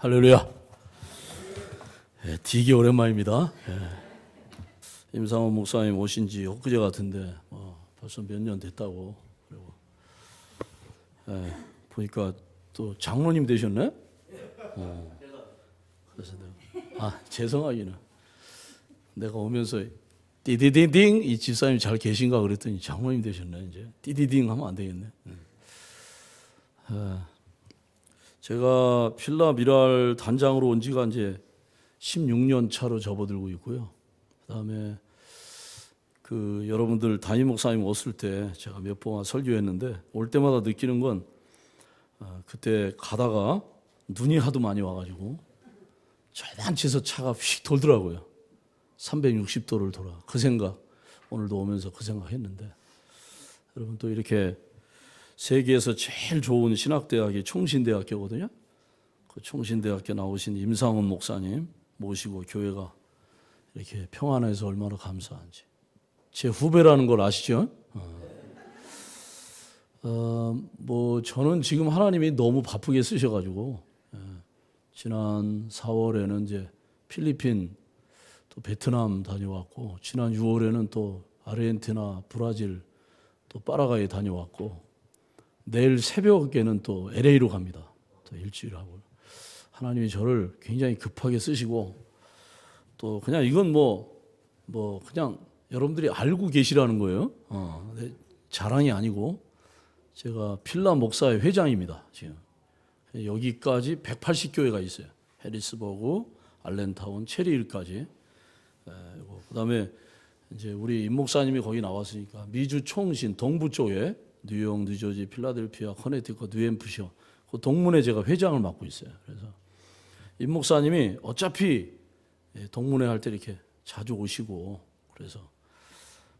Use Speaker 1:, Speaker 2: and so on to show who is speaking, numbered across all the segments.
Speaker 1: 할렐루야. 되게 오랜만입니다. 임상원 목사님 오신 지 엊그제 같은데 벌써 몇 년 됐다고. 그리고 보니까 또 장로님 되셨네. 그래서 내가 죄송하기는 내가 오면서 띠디딩 이 집사님 잘 계신가 그랬더니 장로님 되셨네. 이제 띠디딩 하면 안 되겠네. 제가 필라 미랄 단장으로 온 지가 이제 16년 차로 접어들고 있고요. 그다음에 여러분들 담임 목사님 오실 때 제가 몇 번 설교했는데 올 때마다 느끼는 건 그때 가다가 눈이 하도 많이 와가지고 저만치에서 차가 휙 돌더라고요. 360도를 돌아. 그 생각 오늘도 오면서 그 생각했는데 여러분 또 이렇게 세계에서 제일 좋은 신학대학이 총신대학교거든요. 그 총신대학교 나오신 임상원 목사님 모시고 교회가 이렇게 평안해서 얼마나 감사한지. 제 후배라는 걸 아시죠? 저는 지금 하나님이 너무 바쁘게 쓰셔가지고 지난 4월에는 이제 필리핀 또 베트남 다녀왔고 지난 6월에는 또 아르헨티나, 브라질 또 파라과이 다녀왔고 내일 새벽에는 또 LA로 갑니다. 또 일주일 하고 하나님이 저를 굉장히 급하게 쓰시고 또 그냥 이건 그냥 여러분들이 알고 계시라는 거예요. 자랑이 아니고 제가 필라 목사의 회장입니다. 지금 여기까지 180교회가 있어요. 해리스버그, 알렌타운, 체리힐까지. 그다음에 이제 우리 임 목사님이 거기 나왔으니까 미주 총신 동부 쪽에 뉴욕, 뉴저지, 필라델피아, 커네티컷, 뉴햄프셔 그 동문회 제가 회장을 맡고 있어요. 그래서 임 목사님이 어차피 동문회 할 때 이렇게 자주 오시고 그래서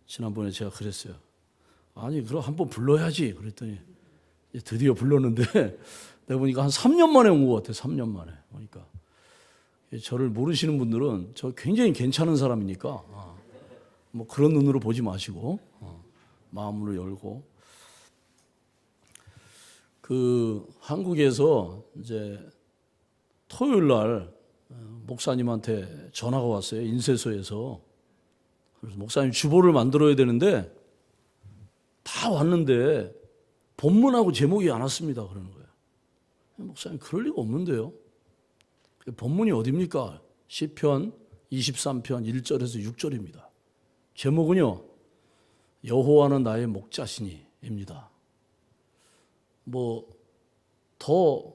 Speaker 1: 지난번에 제가 그랬어요. 아니 그럼 한번 불러야지 그랬더니 드디어 불렀는데 내가 보니까 한 3년 만에 온 것 같아. 3년 만에 보니까 저를 모르시는 분들은 저 굉장히 괜찮은 사람이니까 뭐 그런 눈으로 보지 마시고 마음으로 열고 한국에서 이제 토요일 날 목사님한테 전화가 왔어요. 인쇄소에서. 그래서 목사님 주보를 만들어야 되는데 다 왔는데 본문하고 제목이 안 왔습니다. 그러는 거예요. 목사님 그럴 리가 없는데요. 본문이 어디입니까? 시편 23편 1절에서 6절입니다. 제목은요. 여호와는 나의 목자시니입니다. 더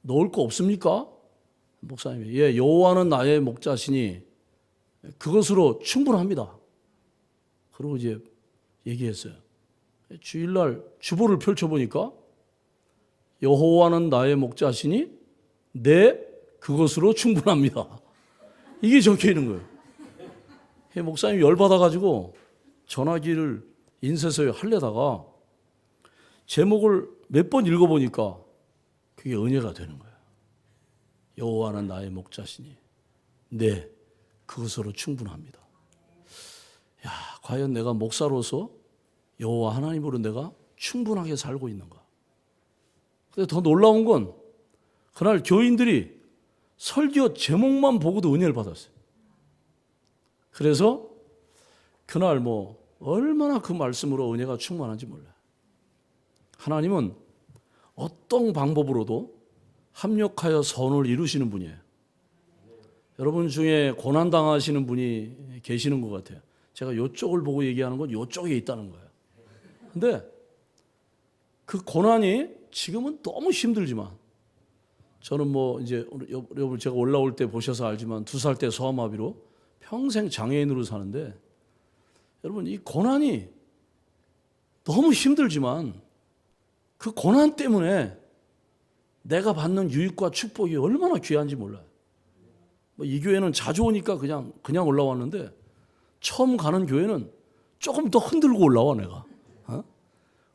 Speaker 1: 넣을 거 없습니까? 목사님이 여호와는 나의 목자시니 그것으로 충분합니다. 그리고 이제 얘기했어요. 주일날 주보를 펼쳐보니까 여호와는 나의 목자시니 그것으로 충분합니다. 이게 적혀 있는 거예요. 목사님이 열받아가지고 전화기를 인쇄소에 하려다가 제목을 몇 번 읽어보니까 그게 은혜가 되는 거예요. 여호와는 나의 목자시니 그것으로 충분합니다. 과연 내가 목사로서 여호와 하나님으로 내가 충분하게 살고 있는가? 근데 더 놀라운 건 그날 교인들이 설교 제목만 보고도 은혜를 받았어요. 그래서 그날 얼마나 그 말씀으로 은혜가 충만한지 몰라요. 하나님은 어떤 방법으로도 합력하여 선을 이루시는 분이에요. 여러분 중에 고난당하시는 분이 계시는 것 같아요. 제가 이쪽을 보고 얘기하는 건 이쪽에 있다는 거예요. 근데 그 고난이 지금은 너무 힘들지만 저는 이제 여러분 제가 올라올 때 보셔서 알지만 2살 때 소아마비로 평생 장애인으로 사는데 여러분 이 고난이 너무 힘들지만 그 고난 때문에 내가 받는 유익과 축복이 얼마나 귀한지 몰라요. 이 교회는 자주 오니까 그냥 올라왔는데 처음 가는 교회는 조금 더 흔들고 올라와 내가.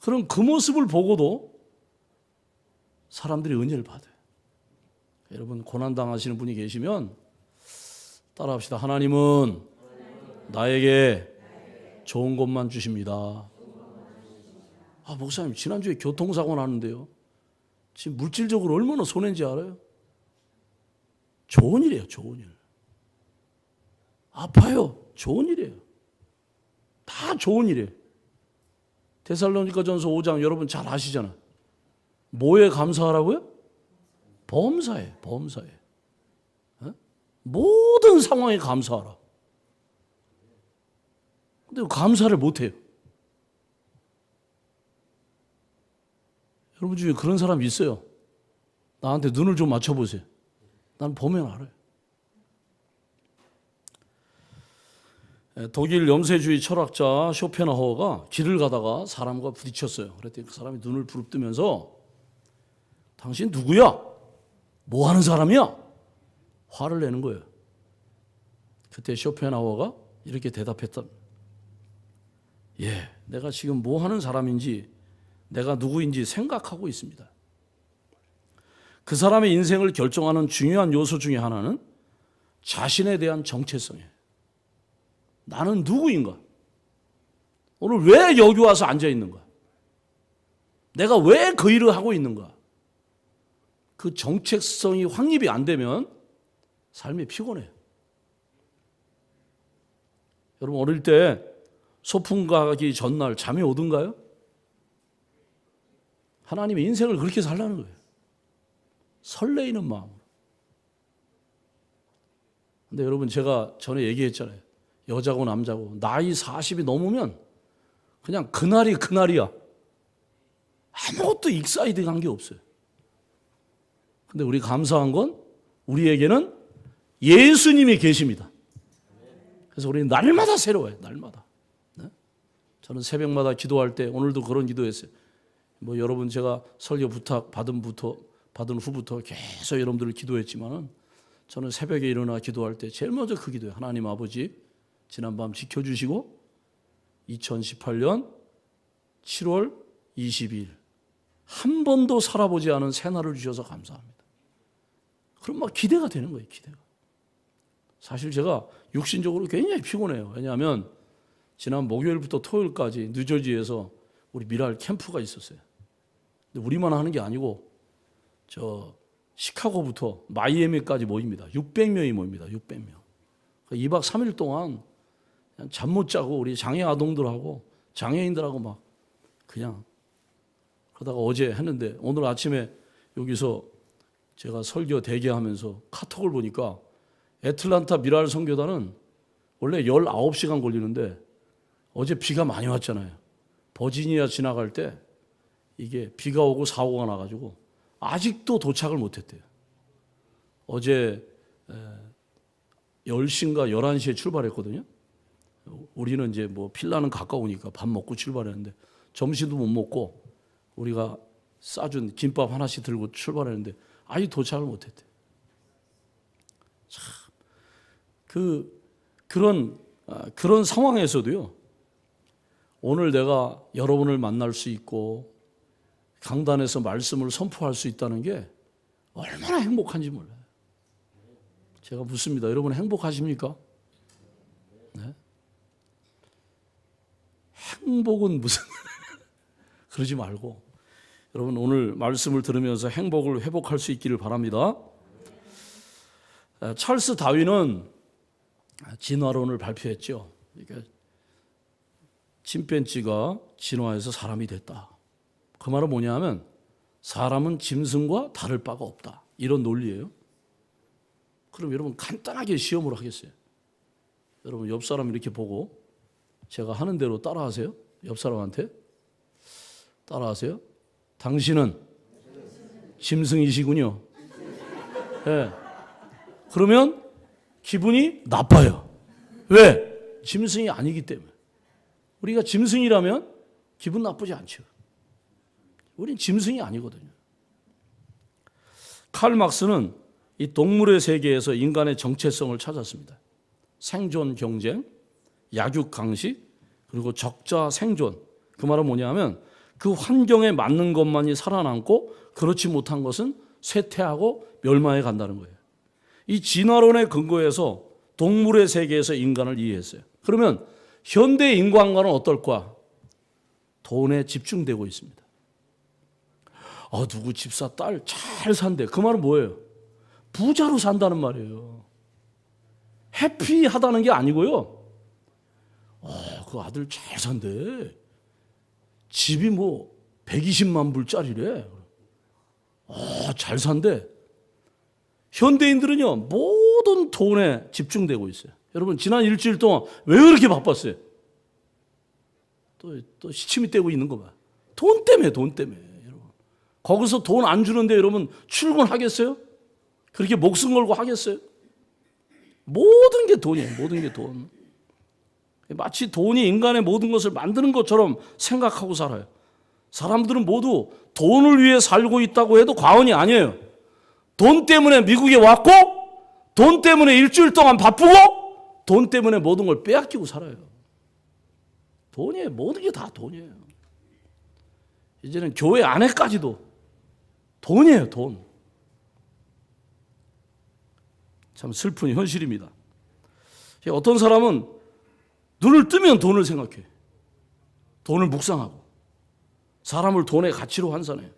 Speaker 1: 그럼 그 모습을 보고도 사람들이 은혜를 받아요. 여러분 고난 당하시는 분이 계시면 따라합시다. 하나님은 나에게 좋은 것만 주십니다. 목사님 지난주에 교통사고 났는데요. 지금 물질적으로 얼마나 손해인지 알아요? 좋은 일이에요. 좋은 일. 아파요. 좋은 일이에요. 다 좋은 일이에요. 데살로니가전서 5장 여러분 잘 아시잖아요. 뭐에 감사하라고요? 범사에. 범사에. 모든 상황에 감사하라. 근데 감사를 못해요. 여러분 중에 그런 사람이 있어요. 나한테 눈을 좀 맞춰보세요. 난 보면 알아요. 독일 염세주의 철학자 쇼펜하우어가 길을 가다가 사람과 부딪혔어요. 그랬더니 그 사람이 눈을 부릅뜨면서 당신 누구야? 뭐 하는 사람이야? 화를 내는 거예요. 그때 쇼펜하우어가 이렇게 대답했다. 예, 내가 지금 뭐 하는 사람인지 내가 누구인지 생각하고 있습니다. 그 사람의 인생을 결정하는 중요한 요소 중에 하나는 자신에 대한 정체성이에요. 나는 누구인가? 오늘 왜 여기 와서 앉아 있는가? 내가 왜 그 일을 하고 있는가? 그 정체성이 확립이 안 되면 삶이 피곤해요. 여러분 어릴 때 소풍 가기 전날 잠이 오던가요? 하나님의 인생을 그렇게 살라는 거예요. 설레이는 마음으로. 근데 여러분 제가 전에 얘기했잖아요. 여자고 남자고 나이 40이 넘으면 그냥 그날이 그날이야. 아무것도 익사이딩한 게 없어요. 근데 우리 감사한 건 우리에게는 예수님이 계십니다. 그래서 우리는 날마다 새로워요. 날마다. 네? 저는 새벽마다 기도할 때 오늘도 그런 기도했어요. 뭐 여러분 제가 설교 부탁 받은 후부터 계속 여러분들을 기도했지만은 저는 새벽에 일어나 기도할 때 제일 먼저 그 기도예요. 하나님 아버지 지난밤 지켜주시고 2018년 7월 22일 한 번도 살아보지 않은 새날을 주셔서 감사합니다. 그럼 막 기대가 되는 거예요. 기대가. 사실 제가 육신적으로 굉장히 피곤해요. 왜냐하면 지난 목요일부터 토요일까지 뉴저지에서 우리 미랄 캠프가 있었어요. 근데 우리만 하는 게 아니고 저 시카고부터 마이애미까지 모입니다. 600명이 모입니다. 600명. 2박 3일 동안 그냥 잠 못 자고 우리 장애 아동들하고 장애인들하고 막 그냥 그러다가 어제 했는데 오늘 아침에 여기서 제가 설교 대기하면서 카톡을 보니까 애틀란타 미랄 선교단은 원래 19시간 걸리는데 어제 비가 많이 왔잖아요. 버지니아 지나갈 때 이게 비가 오고 사고가 나가지고 아직도 도착을 못했대요. 어제 10시인가 11시에 출발했거든요. 우리는 이제 뭐 필라는 가까우니까 밥 먹고 출발했는데 점심도 못 먹고 우리가 싸준 김밥 하나씩 들고 출발했는데 아직 도착을 못했대요. 참, 그런 상황에서도요. 오늘 내가 여러분을 만날 수 있고 강단에서 말씀을 선포할 수 있다는 게 얼마나 행복한지 몰라요. 제가 묻습니다. 여러분 행복하십니까? 네? 행복은 무슨 그러지 말고 여러분 오늘 말씀을 들으면서 행복을 회복할 수 있기를 바랍니다. 찰스 다윈은 진화론을 발표했죠. 그러니까 침팬지가 진화해서 사람이 됐다. 그 말은 뭐냐면 사람은 짐승과 다를 바가 없다. 이런 논리예요. 그럼 여러분 간단하게 시험을 하겠어요. 여러분 옆 사람 이렇게 보고 제가 하는 대로 따라하세요. 옆 사람한테 따라하세요. 당신은 짐승이시군요. 네. 그러면 기분이 나빠요. 왜? 짐승이 아니기 때문에. 우리가 짐승이라면 기분 나쁘지 않죠. 우린 짐승이 아니거든요. 칼 막스는 이 동물의 세계에서 인간의 정체성을 찾았습니다. 생존 경쟁, 약육 강식, 그리고 적자 생존. 그 말은 뭐냐면 그 환경에 맞는 것만이 살아남고 그렇지 못한 것은 쇠퇴하고 멸망해 간다는 거예요. 이 진화론에 근거해서 동물의 세계에서 인간을 이해했어요. 그러면 현대 인간과는 어떨까? 돈에 집중되고 있습니다. 누구 집사 딸 잘 산대. 그 말은 뭐예요? 부자로 산다는 말이에요. 해피하다는 게 아니고요. 그 아들 잘 산대. 집이 뭐 120만 불짜리래. 잘 산대. 현대인들은요, 모든 돈에 집중되고 있어요. 여러분, 지난 일주일 동안 왜 그렇게 바빴어요? 또 시침이 떼고 있는 거 봐요. 돈 때문에, 여러분. 거기서 돈 안 주는데 여러분 출근하겠어요? 그렇게 목숨 걸고 하겠어요? 모든 게 돈이에요. 모든 게 돈. 마치 돈이 인간의 모든 것을 만드는 것처럼 생각하고 살아요. 사람들은 모두 돈을 위해 살고 있다고 해도 과언이 아니에요. 돈 때문에 미국에 왔고, 돈 때문에 일주일 동안 바쁘고, 돈 때문에 모든 걸 빼앗기고 살아요. 돈이에요. 모든 게 다 돈이에요. 이제는 교회 안에까지도 돈이에요. 돈. 참 슬픈 현실입니다. 어떤 사람은 눈을 뜨면 돈을 생각해. 돈을 묵상하고 사람을 돈의 가치로 환산해요.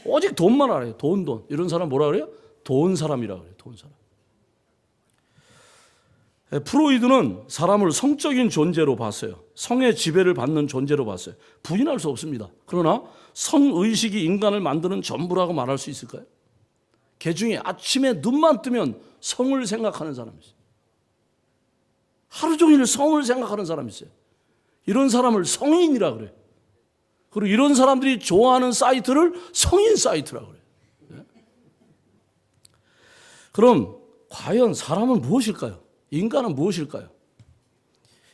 Speaker 1: 오직 돈만 알아요. 돈. 이런 사람 뭐라 그래요? 돈 사람이라고 그래요. 돈 사람. 프로이드는 사람을 성적인 존재로 봤어요. 성의 지배를 받는 존재로 봤어요. 부인할 수 없습니다. 그러나 성의식이 인간을 만드는 전부라고 말할 수 있을까요? 개 중에 아침에 눈만 뜨면 성을 생각하는 사람이 있어요. 하루 종일 성을 생각하는 사람이 있어요. 이런 사람을 성인이라고 그래요. 그리고 이런 사람들이 좋아하는 사이트를 성인 사이트라고 그래요. 네? 그럼 과연 사람은 무엇일까요? 인간은 무엇일까요?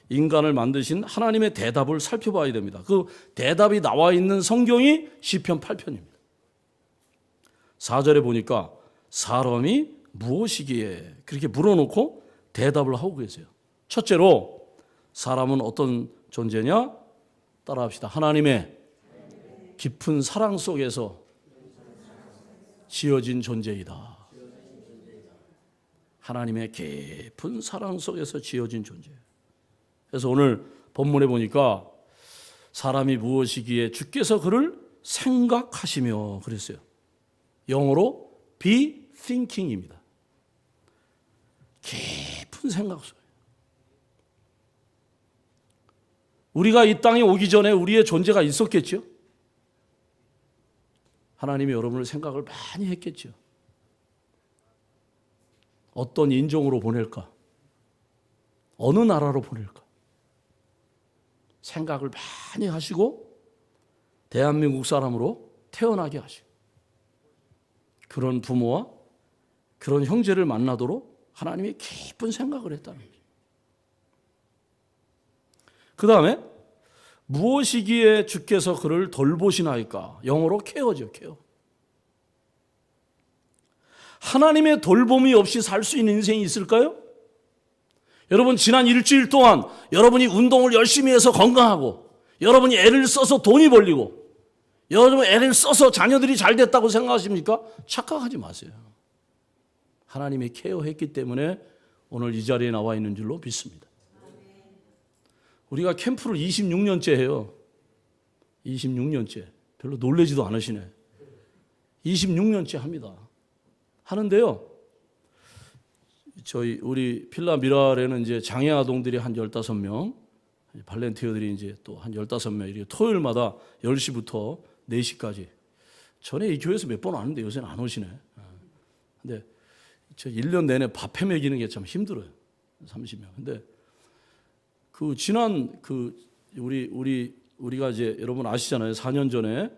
Speaker 1: 인간을 만드신 하나님의 대답을 살펴봐야 됩니다. 그 대답이 나와 있는 성경이 시편 8편입니다. 4절에 보니까 사람이 무엇이기에 그렇게 물어놓고 대답을 하고 계세요. 첫째로 사람은 어떤 존재냐? 따라합시다. 하나님의 깊은 사랑 속에서 지어진 존재이다. 하나님의 깊은 사랑 속에서 지어진 존재예요. 그래서 오늘 본문에 보니까 사람이 무엇이기에 주께서 그를 생각하시며 그랬어요. 영어로 be thinking입니다. 깊은 생각 속에. 우리가 이 땅에 오기 전에 우리의 존재가 있었겠죠? 하나님이 여러분을 생각을 많이 했겠죠. 어떤 인종으로 보낼까? 어느 나라로 보낼까? 생각을 많이 하시고 대한민국 사람으로 태어나게 하시고 그런 부모와 그런 형제를 만나도록 하나님이 깊은 생각을 했다는 거죠. 그 다음에 무엇이기에 주께서 그를 돌보시나이까? 영어로 케어죠. 케어. 하나님의 돌봄이 없이 살 수 있는 인생이 있을까요? 여러분 지난 일주일 동안 여러분이 운동을 열심히 해서 건강하고 여러분이 애를 써서 돈이 벌리고 여러분 애를 써서 자녀들이 잘 됐다고 생각하십니까? 착각하지 마세요. 하나님이 케어했기 때문에 오늘 이 자리에 나와 있는 줄로 믿습니다. 우리가 캠프를 26년째 해요. 26년째. 별로 놀라지도 않으시네. 26년째 합니다. 하는데요. 우리 필라 미랄에는 이제 장애 아동들이 한 15명, 발렌티어들이 이제 또 한 15명, 이렇게 토요일마다 10시부터 4시까지. 전에 이 교회에서 몇 번 왔는데 요새는 안 오시네. 근데 저 1년 내내 밥해 먹이는 게 참 힘들어요. 30명. 근데 지난 우리가 이제 여러분 아시잖아요. 4년 전에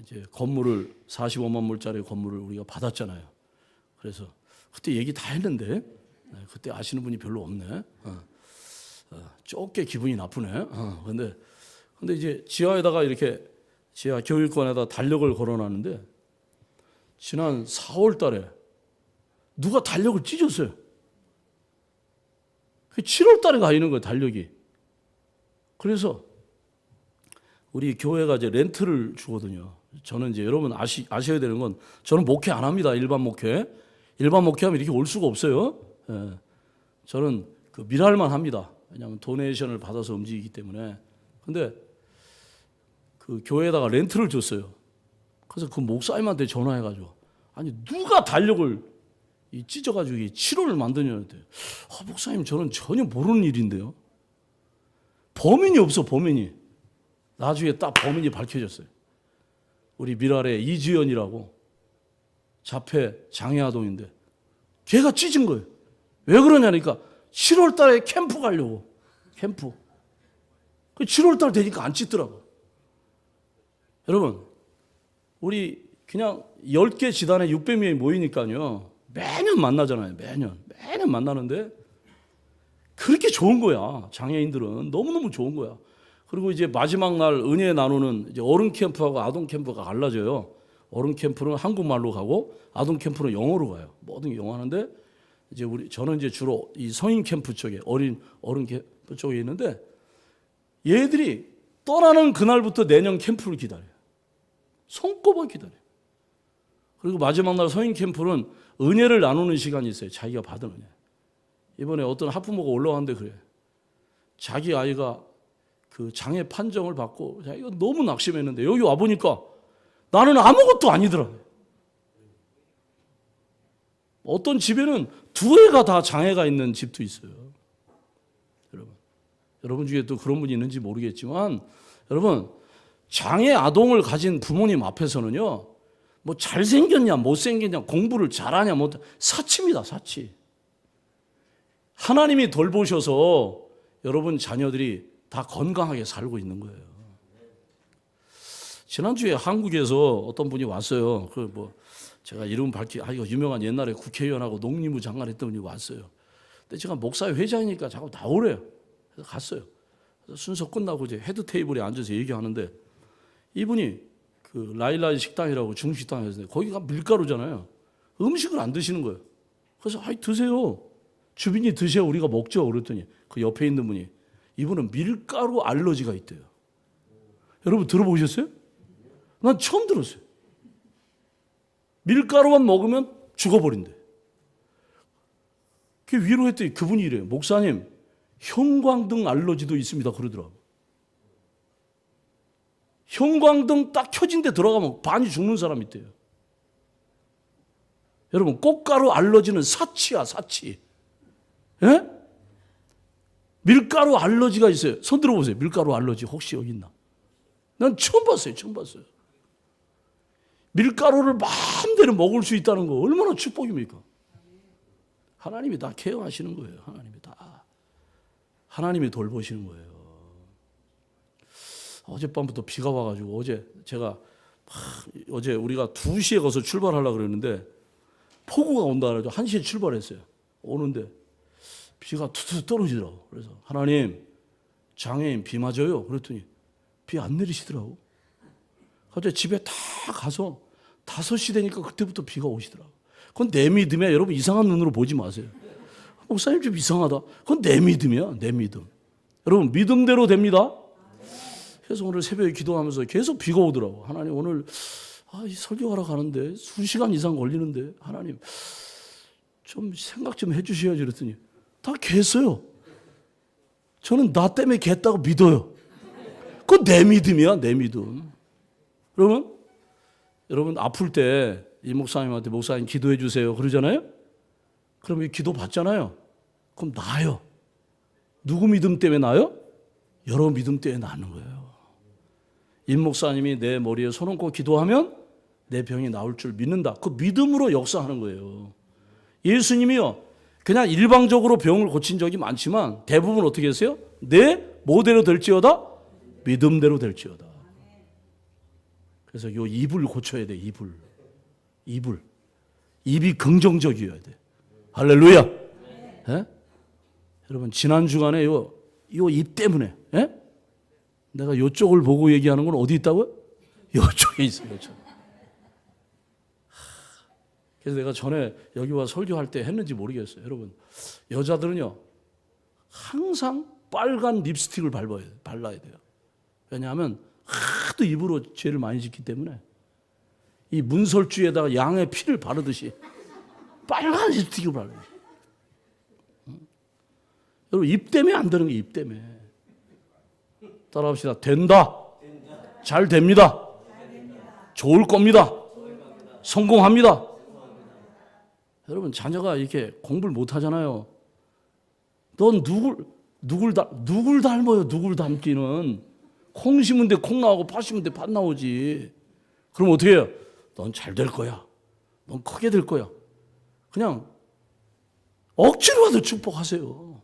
Speaker 1: 이제 건물을 45만 불짜리 건물을 우리가 받았잖아요. 그래서 그때 얘기 다 했는데 그때 아시는 분이 별로 없네. 좁게 기분이 나쁘네. 근데 이제 지하에다가 이렇게 지하 교육관에다 달력을 걸어놨는데 지난 4월 달에 누가 달력을 찢었어요. 7월 달에 가 있는 거예요, 달력이. 그래서 우리 교회가 이제 렌트를 주거든요. 저는 이제 여러분 아셔야 되는 건 저는 목회 안 합니다. 일반 목회. 일반 목회하면 이렇게 올 수가 없어요. 예. 저는 그 미랄만 합니다. 왜냐하면 도네이션을 받아서 움직이기 때문에. 근데 그 교회에다가 렌트를 줬어요. 그래서 그 목사님한테 전화해가지고 아니 누가 달력을 이 찢어가지고 이 치료를 만드냐는데, 목사님 저는 전혀 모르는 일인데요. 범인이 없어, 범인이. 나중에 딱 범인이 밝혀졌어요. 우리 미랄의 이지연이라고 자폐 장애아동인데 걔가 찢은 거예요. 왜 그러냐니까 7월 달에 캠프 가려고. 캠프. 7월 달 되니까 안 찢더라고. 여러분, 우리 그냥 10개 지단에 600명이 모이니까요. 매년 만나잖아요. 매년 만나는데 그렇게 좋은 거야. 장애인들은 너무너무 좋은 거야. 그리고 이제 마지막 날 은혜 나누는 이제 어른 캠프하고 아동 캠프가 갈라져요. 어른 캠프는 한국말로 가고 아동 캠프는 영어로 가요. 모든 게 영어 하는데 이제 저는 이제 주로 이 성인 캠프 쪽에 어른 캠프 쪽에 있는데 얘들이 떠나는 그날부터 내년 캠프를 기다려요. 손꼽아 기다려요. 그리고 마지막 날 성인 캠프는 은혜를 나누는 시간이 있어요. 자기가 받은 은혜. 이번에 어떤 학부모가 올라왔는데 그래. 자기 아이가 그 장애 판정을 받고 자기가 너무 낙심했는데 여기 와보니까 나는 아무것도 아니더라. 어떤 집에는 두 애가 다 장애가 있는 집도 있어요. 여러분 중에 또 그런 분이 있는지 모르겠지만 여러분 장애 아동을 가진 부모님 앞에서는요. 뭐 잘생겼냐 못생겼냐 공부를 잘하냐 못 사치입니다. 사치. 하나님이 돌보셔서 여러분 자녀들이 다 건강하게 살고 있는 거예요. 지난주에 한국에서 어떤 분이 왔어요. 제가 이름 이거 유명한 옛날에 국회의원하고 농림부 장관 했던 분이 왔어요. 근데 제가 목사회 회장이니까 자꾸 나오래요. 그래서 갔어요. 그래서 순서 끝나고 이제 헤드 테이블에 앉아서 얘기하는데 이분이 그 라일라이 식당이라고 중식당이었는데 거기가 밀가루잖아요. 음식을 안 드시는 거예요. 그래서 드세요. 주빈이 드세요. 우리가 먹죠. 그랬더니 그 옆에 있는 분이 이분은 밀가루 알러지가 있대요. 여러분 들어보셨어요? 난 처음 들었어요. 밀가루만 먹으면 죽어버린대. 그 위로했더니 그분이 이래요. 목사님, 형광등 알러지도 있습니다. 그러더라고요. 형광등 딱 켜진 데 들어가면 반이 죽는 사람이 있대요. 여러분, 꽃가루 알러지는 사치야, 사치. 예? 밀가루 알러지가 있어요. 손 들어보세요. 밀가루 알러지 혹시 여기 있나? 난 처음 봤어요. 밀가루를 마음대로 먹을 수 있다는 거 얼마나 축복입니까? 하나님이 다 케어하시는 거예요. 하나님이 돌보시는 거예요. 어젯밤부터 비가 와가지고 어제 우리가 2시에 가서 출발하려고 그랬는데 폭우가 온다 그래서 1시에 출발했어요. 오는데 비가 툭툭 떨어지더라고. 그래서 하나님 장애인 비 맞아요. 그랬더니 비 안 내리시더라고. 갑자기 집에 다 가서 5시 되니까 그때부터 비가 오시더라고. 그건 내 믿음이야. 여러분 이상한 눈으로 보지 마세요. 목사님 좀 이상하다. 그건 내 믿음이야. 내 믿음. 여러분 믿음대로 됩니다. 그래서 오늘 새벽에 기도하면서 계속 비가 오더라고. 하나님 오늘 이 설교하러 가는데 수시간 이상 걸리는데 하나님 좀 생각 좀 해주셔야지 그랬더니 다 갰어요. 저는 나 때문에 갰다고 믿어요. 그건 내 믿음이야. 내 믿음. 여러분 아플 때 이 목사님한테 목사님 기도해 주세요 그러잖아요. 그럼 기도 받잖아요. 그럼 나아요. 누구 믿음 때문에 나아요? 여러 믿음 때문에 나는 거예요. 임 목사님이 내 머리에 손 얹고 기도하면 내 병이 나을 줄 믿는다. 그 믿음으로 역사하는 거예요. 예수님이요. 그냥 일방적으로 병을 고친 적이 많지만 대부분 어떻게 했어요? 내 뭐대로 될지어다? 믿음대로 될지어다. 그래서 요 입을 고쳐야 돼. 입이 긍정적이어야 돼. 할렐루야. 예? 여러분 지난 주간에 요 입 때문에 내가 요쪽을 보고 얘기하는 건 어디 있다고요? 요쪽에 있어요. 요쪽. 그래서 내가 전에 여기 와 설교할 때 했는지 모르겠어요. 여러분 여자들은요 항상 빨간 립스틱을 발라야 돼요. 왜냐하면 하도 입으로 죄를 많이 짓기 때문에 이 문설주에다가 양의 피를 바르듯이 빨간 립스틱을 발라요. 여러분 입 때문에 안 되는 게 입 때문에. 따라합시다. 된다. 잘 됩니다. 좋을 겁니다. 성공합니다. 여러분 자녀가 이렇게 공부를 못 하잖아요. 넌 누굴 닮아요? 누굴 닮기는 콩 심은 데 콩 나오고 팥 심은 데 팥 나오지. 그럼 어떻게 해요? 넌 잘 될 거야. 넌 크게 될 거야. 그냥 억지로라도 축복하세요.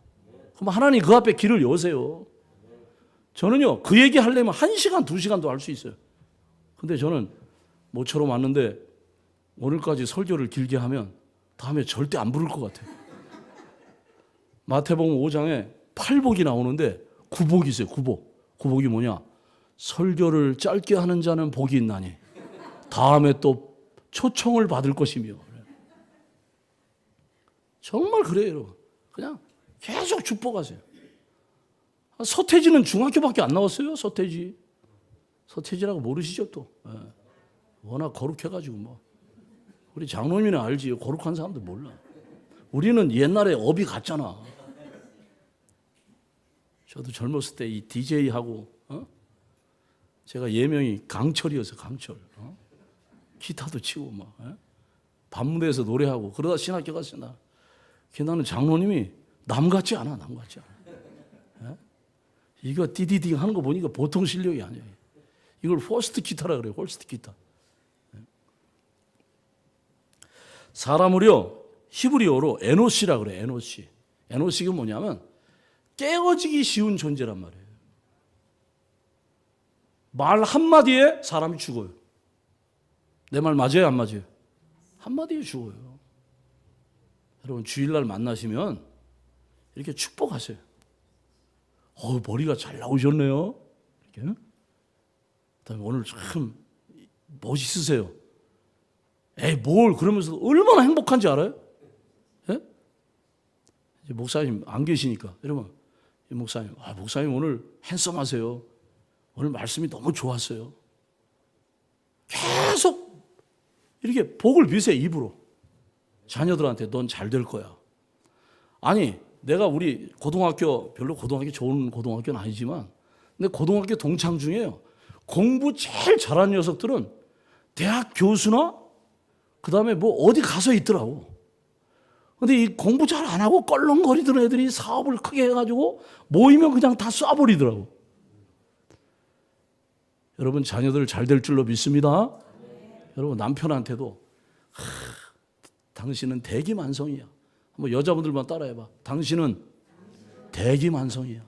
Speaker 1: 그럼 하나님 그 앞에 길을 여세요. 저는요 그 얘기 하려면 1시간 2시간도 할 수 있어요. 근데 저는 모처럼 왔는데 오늘까지 설교를 길게 하면 다음에 절대 안 부를 것 같아요. 마태복음 5장에 8복이 나오는데 9복이 있어요. 9복이 뭐냐? 설교를 짧게 하는 자는 복이 있나니 다음에 또 초청을 받을 것이며. 정말 그래요, 여러분. 그냥 계속 축복하세요. 서태지는 중학교밖에 안 나왔어요. 서태지라고 모르시죠 또. 워낙 거룩해가지고 뭐. 우리 장로님은 알지. 거룩한 사람들 몰라. 우리는 옛날에 업이 갔잖아. 저도 젊었을 때 이 DJ하고 제가 예명이 강철이었어요. 강철. 기타도 치고 막 밤무대에서 노래하고 그러다 신학교 갔어요. 나는 장로님이 남 같지 않아. 이거 디디딩 하는 거 보니까 보통 실력이 아니에요. 이걸 홀스트 기타라 그래요. 홀스트 기타. 사람을요 히브리어로 에노시라 그래요. 에노시가 뭐냐면 깨어지기 쉬운 존재란 말이에요. 말 한마디에 사람이 죽어요. 내 말 맞아요? 안 맞아요? 한마디에 죽어요. 여러분 주일날 만나시면 이렇게 축복하세요. 머리가 잘 나오셨네요. 이렇게. 그다음에 오늘 참 멋있으세요. 뭘 그러면서 얼마나 행복한지 알아요? 예? 이제 목사님 안 계시니까 여러분 이 목사님 오늘 핸섬하세요. 오늘 말씀이 너무 좋았어요. 계속 이렇게 복을 비세요. 입으로. 자녀들한테 넌 잘 될 거야. 아니 내가 우리 별로 고등학교 좋은 고등학교는 아니지만 근데 고등학교 동창 중에요. 공부 제일 잘하는 녀석들은 대학 교수나 그다음에 뭐 어디 가서 있더라고. 근데 이 공부 잘 안 하고 껄렁거리던 애들이 사업을 크게 해가지고 모이면 그냥 다 쏴버리더라고. 여러분 자녀들 잘 될 줄로 믿습니다. 여러분 남편한테도 당신은 대기만성이야. 한번 여자분들만 따라해봐. 당신은 대기만성이야.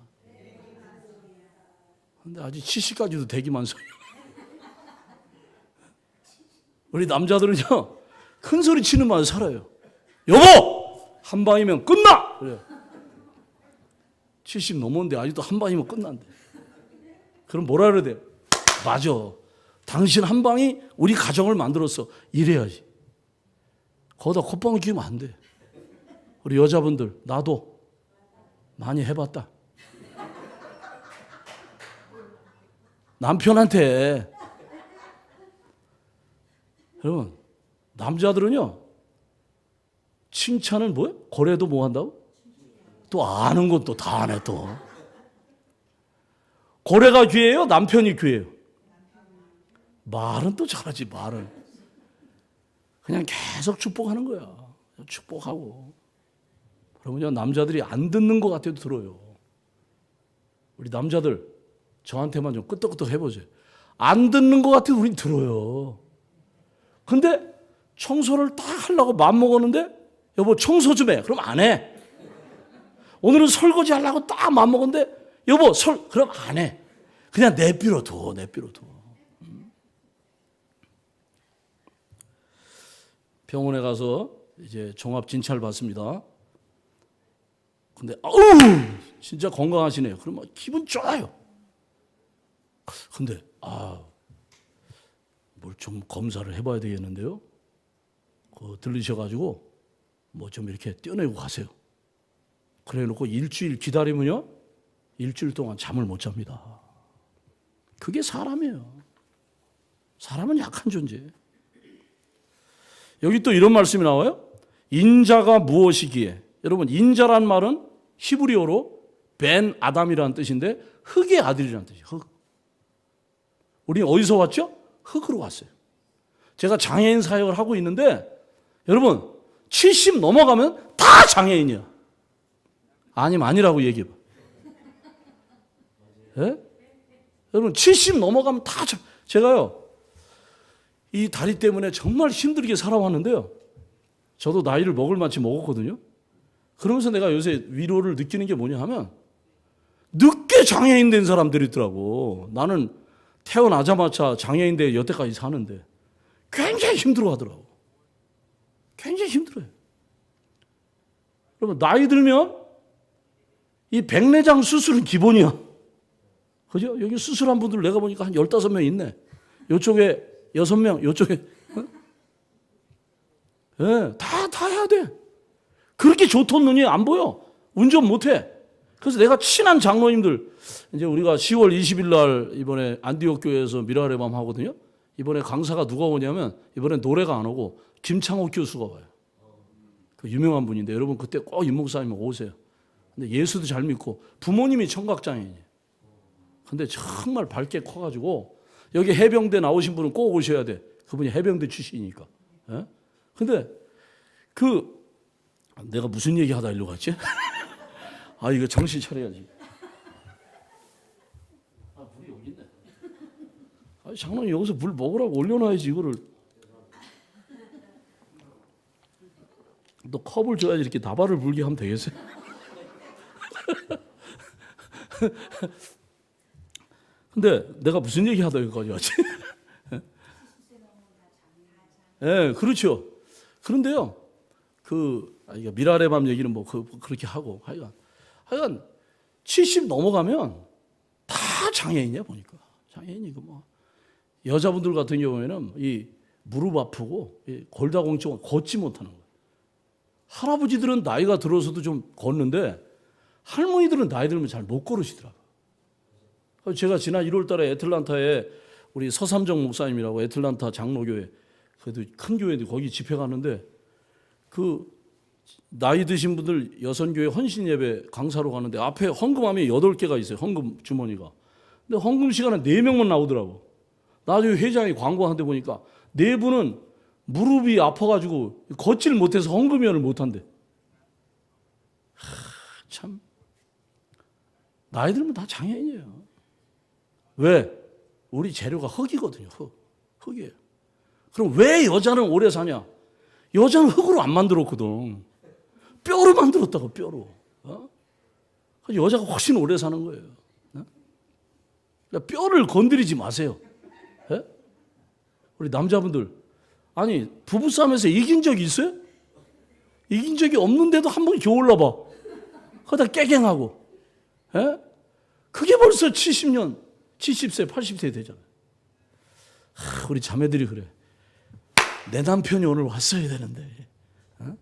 Speaker 1: 근데 아직 70까지도 대기만성이야. 우리 남자들은요 큰 소리 치는 맛에 살아요. 여보! 한 방이면 끝나! 그래요. 70 넘었는데 아직도 한 방이면 끝난대. 그럼 뭐라 그래야 돼? 맞아. 당신 한 방이 우리 가정을 만들었어. 이래야지. 거기다 콧방울 끼우면 안 돼. 우리 여자분들 나도 많이 해봤다. 남편한테 여러분 남자들은요 칭찬을 뭐예요? 고래도 뭐 한다고? 또 아는 것도 다 아네 또. 고래가 귀해요? 남편이 귀해요? 말은 또 잘하지. 말은 그냥 계속 축복하는 거야. 축복하고. 그러면요 남자들이 안 듣는 것 같아도 들어요. 우리 남자들 저한테만 좀 끄떡끄떡 해보세요. 안 듣는 것 같아도 우린 들어요. 근데 청소를 딱 하려고 맘먹었는데 여보 청소 좀 해. 그럼 안 해. 오늘은 설거지 하려고 딱 맘먹었는데 여보 그럼 안 해. 그냥 내버려둬. 병원에 가서 이제 종합 진찰 받습니다. 근데 진짜 건강하시네요. 그러면 기분 좋아요. 근데 뭘 좀 검사를 해봐야 되겠는데요. 들리셔가지고 뭐 좀 이렇게 떼어내고 가세요. 그래놓고 일주일 기다리면요, 일주일 동안 잠을 못 잡니다. 그게 사람이에요. 사람은 약한 존재. 여기 또 이런 말씀이 나와요. 인자가 무엇이기에? 여러분 인자란 말은 히브리어로 벤 아담이라는 뜻인데 흙의 아들이라는 뜻이에요. 흙. 우리 어디서 왔죠? 흙으로 왔어요. 제가 장애인 사역을 하고 있는데 여러분 70 넘어가면 다 장애인이야. 아니면 아니라고 얘기해봐. 예? 여러분 70 넘어가면 다 제가요 이 다리 때문에 정말 힘들게 살아왔는데요. 저도 나이를 먹을 만치 먹었거든요. 그러면서 내가 요새 위로를 느끼는 게 뭐냐 하면 늦게 장애인 된 사람들이 있더라고. 나는 태어나자마자 장애인 돼 여태까지 사는데 굉장히 힘들어 하더라고. 굉장히 힘들어요. 여러분 나이 들면 이 백내장 수술은 기본이야. 그죠? 여기 수술한 분들 내가 보니까 한 15명 있네. 이쪽에 6명, 이쪽에. 예, 네, 다 해야 돼. 그렇게 좋던 눈이 안 보여. 운전 못 해. 그래서 내가 친한 장로님들, 이제 우리가 10월 20일 날 이번에 안디옥 교회에서 미라레 밤 하거든요. 이번에 강사가 누가 오냐면 이번에 노래가 안 오고 김창옥 교수가 와요. 그 유명한 분인데 여러분 그때 꼭 임 목사님 오세요. 근데 예수도 잘 믿고 부모님이 청각장애인이에요. 근데 정말 밝게 커가지고 여기 해병대 나오신 분은 꼭 오셔야 돼. 그분이 해병대 출신이니까. 예? 근데 내가 무슨 얘기 하다 일로 갔지? 아, 이거 정신 차려야지. 아, 물이 여기 있네. 아, 장로님 여기서 물 먹으라고 올려놔야지 이거를. 또 컵을 줘야지 이렇게 나발을 불게 하면 되겠어요? 근데 내가 무슨 얘기 하다 여기까지 왔지? 예, 네, 그렇죠. 그런데요, 이거 미라레 밤 얘기는 뭐 그렇게 하고 하여간 70 넘어가면 다 장애인이야 보니까. 장애인이고 뭐 여자분들 같은 경우에는 이 무릎 아프고 이 골다공증 걷지 못하는 거예요. 할아버지들은 나이가 들어서도 좀 걷는데 할머니들은 나이 들면 잘 못 걸으시더라고요. 제가 지난 1월 달에 애틀란타에 우리 서삼정 목사님이라고 애틀란타 장로교회, 그래도 큰 교회인데 거기 집회 가는데 나이 드신 분들 여선교회 헌신예배 강사로 가는데 앞에 헌금함이 8개가 있어요. 헌금 주머니가. 근데 헌금 시간에 4명만 나오더라고. 나중에 회장이 광고하는데 보니까 4분은 무릎이 아파가지고 걷질 못해서 헌금위원을 못한대. 참 나이 들면 다 장애인이에요. 왜? 우리 재료가 흙이거든요. 흙이에요. 그럼 왜 여자는 오래 사냐? 여자는 흙으로 안 만들었거든. 뼈로 만들었다고, 뼈로. 여자가 훨씬 오래 사는 거예요. 그러니까 뼈를 건드리지 마세요. 예? 우리 남자분들, 아니 부부싸움에서 이긴 적이 있어요? 이긴 적이 없는데도 한 번 겨우 올라봐. 그러다 깨갱하고. 예? 그게 벌써 70년, 70세, 80세 되잖아요. 우리 자매들이 그래. 내 남편이 오늘 왔어야 되는데. 어?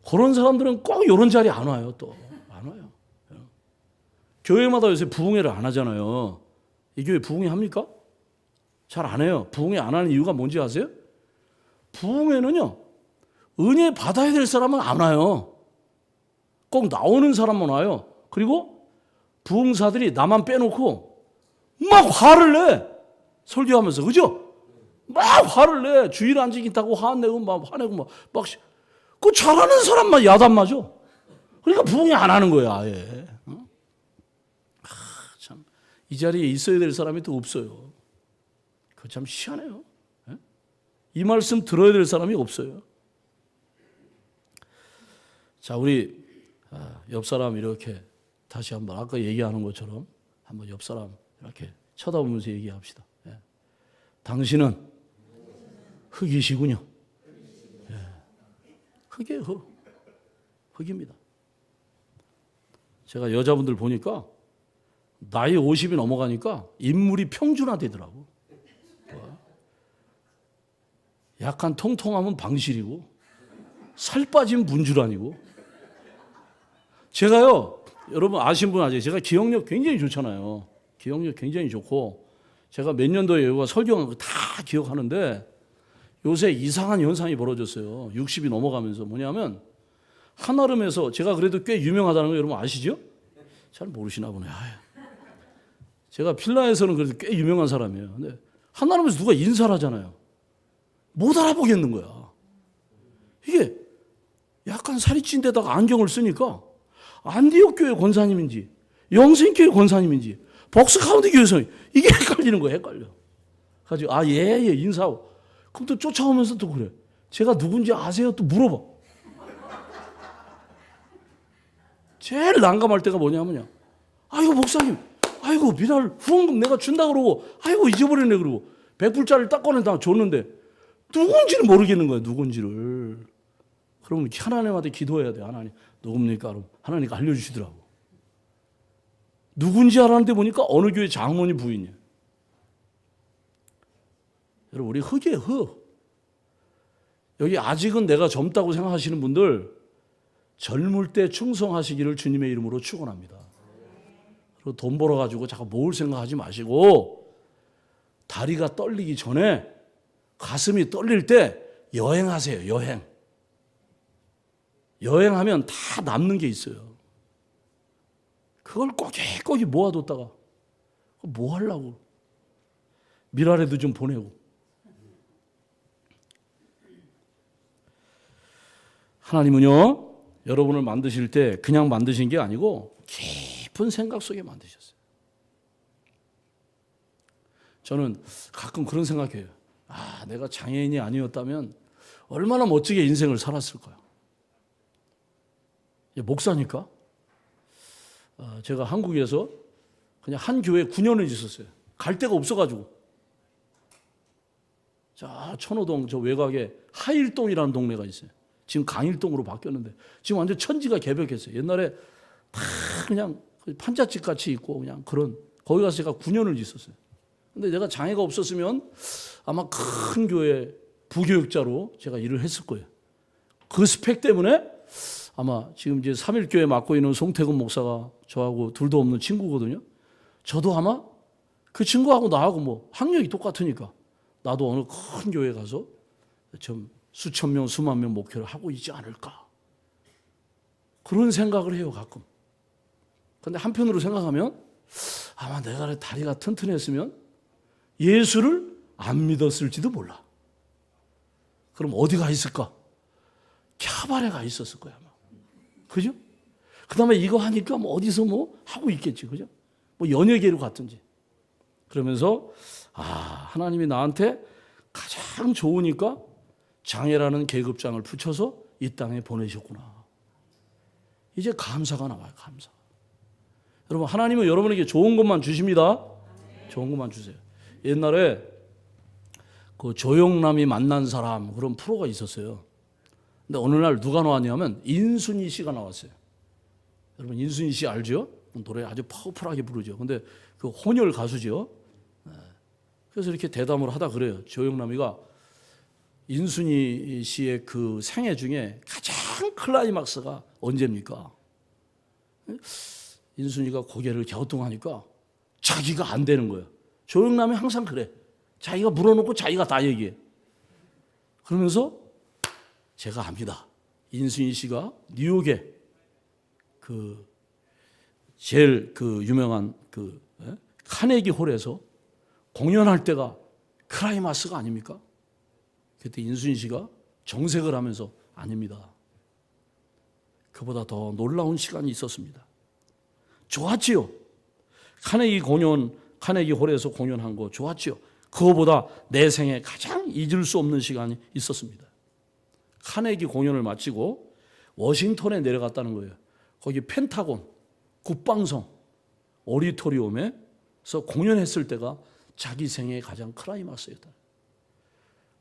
Speaker 1: 그런 사람들은 꼭 이런 자리에 안 와요. 또 안 와요. 교회마다 요새 부흥회를 안 하잖아요. 이 교회 부흥회 합니까? 잘 안 해요. 부흥회 안 하는 이유가 뭔지 아세요? 부흥회는요, 은혜 받아야 될 사람은 안 와요. 꼭 나오는 사람만 와요. 그리고 부흥사들이 나만 빼놓고 막 화를 내. 설교하면서. 그죠? 막 화를 내. 주일 안 지킨다고 화내고 막 화내고 막 그 잘하는 사람만 야단 맞아. 그러니까 부흥회 안 하는 거야, 아예. 참, 이 자리에 있어야 될 사람이 또 없어요. 그거 참 희한해요. 이 말씀 들어야 될 사람이 없어요. 자, 우리 옆 사람 이렇게 다시 한번 아까 얘기하는 것처럼 한번 옆 사람 이렇게 쳐다보면서 얘기합시다. 예. 당신은 흙이시군요. 예. 흙이에요, 흙입니다. 제가 여자분들 보니까 나이 50이 넘어가니까 인물이 평준화되더라고. 약간 통통하면 방실이고 살 빠진 문주란이고. 제가요, 여러분 아신 분 아세요? 제가 기억력 굉장히 좋잖아요. 기억력 굉장히 좋고 제가 몇 년도에 여기가 설교한 거 다 기억하는데 요새 이상한 현상이 벌어졌어요. 60이 넘어가면서. 뭐냐면 한아름에서, 제가 그래도 꽤 유명하다는 거 여러분 아시죠? 잘 모르시나 보네. 제가 필라에서는 그래도 꽤 유명한 사람이에요. 근데 한아름에서 누가 인사를 하잖아요. 못 알아보겠는 거야. 이게 약간 살이 찐 데다가 안경을 쓰니까 안디옥 교회 권사님인지 영생교회 권사님인지 복스카운티 교회에서 이게 헷갈리는 거예요. 헷갈려. 가지고 예 인사하고 그럼 또 쫓아오면서 또 그래. 제가 누군지 아세요? 또 물어봐. 제일 난감할 때가 뭐냐면요. 아이고 목사님, 아이고 미랄 후원금 내가 준다 그러고 아이고 잊어버렸네 그러고 100불짜리를 딱 꺼내다 줬는데 누군지를 모르겠는 거예요. 누군지를. 그러면 하나님한테 기도해야 돼. 하나님 누굽니까? 그럼 하나님이 알려주시더라고. 누군지 알았는데 보니까 어느 교회 장로님 부인이에요. 여러분 우리 흑이에요. 흑. 여기 아직은 내가 젊다고 생각하시는 분들 젊을 때 충성하시기를 주님의 이름으로 축원합니다. 그리고 돈 벌어가지고 자꾸 모을 생각하지 마시고 다리가 떨리기 전에 가슴이 떨릴 때 여행하세요. 여행하면 다 남는 게 있어요. 그걸 꼬깃꼬깃 모아뒀다가 뭐 하려고. 미라에도 좀 보내고. 하나님은요 여러분을 만드실 때 그냥 만드신 게 아니고 깊은 생각 속에 만드셨어요. 저는 가끔 그런 생각해요. 내가 장애인이 아니었다면 얼마나 멋지게 인생을 살았을 거야. 목사니까 제가 한국에서 그냥 한 교회에 9년을 있었어요. 갈 데가 없어가지고. 자, 천호동 저 외곽에 하일동이라는 동네가 있어요. 지금 강일동으로 바뀌었는데 지금 완전 천지가 개벽했어요. 옛날에 다 그냥 판잣집 같이 있고 그냥 그런 거기 가서 제가 9년을 있었어요. 근데 내가 장애가 없었으면 아마 큰 교회 부교육자로 제가 일을 했을 거예요. 그 스펙 때문에 아마 지금 이제 3.1교회 맡고 있는 송태근 목사가 저하고 둘도 없는 친구거든요. 저도 아마 그 친구하고 나하고 뭐 학력이 똑같으니까 나도 어느 큰 교회 가서 좀 수천 명, 수만 명 목회를 하고 있지 않을까. 그런 생각을 해요, 가끔. 그런데 한편으로 생각하면 아마 내가 다리가 튼튼했으면 예수를 안 믿었을지도 몰라. 그럼 어디가 있을까? 캬바레가 있었을 거야, 아마. 그죠? 그 다음에 이거 하니까 뭐 어디서 뭐 하고 있겠지, 그죠? 뭐 연예계로 갔든지. 그러면서, 하나님이 나한테 가장 좋으니까 장애라는 계급장을 붙여서 이 땅에 보내셨구나. 이제 감사가 나와요, 감사. 여러분, 하나님은 여러분에게 좋은 것만 주십니다. 좋은 것만 주세요. 옛날에 그 조영남이 만난 사람 그런 프로가 있었어요. 근데 어느 날 누가 나왔냐면 인순이 씨가 나왔어요. 여러분 인순이 씨 알죠? 노래 아주 파워풀하게 부르죠. 근데 그 혼혈 가수죠. 그래서 이렇게 대담을 하다 그래요. 조영남이가 인순이 씨의 그 생애 중에 가장 클라이막스가 언제입니까? 인순이가 고개를 갸우뚱하니까 자기가 안 되는 거예요. 조영남이 항상 그래. 자기가 물어놓고 자기가 다 얘기해. 그러면서 제가 압니다. 인순이 씨가 뉴욕에 그 제일 그 유명한 그 카네기 홀에서 공연할 때가 클라이마스가 아닙니까? 그때 인순이 씨가 정색을 하면서 아닙니다. 그보다 더 놀라운 시간이 있었습니다. 좋았지요. 카네기 홀에서 공연한 거 좋았지요. 그거보다 내 생에 가장 잊을 수 없는 시간이 있었습니다. 카네기 공연을 마치고 워싱턴에 내려갔다는 거예요. 거기 펜타곤, 국방성, 오디토리움에서 공연했을 때가 자기 생애의 가장 클라이막스였다.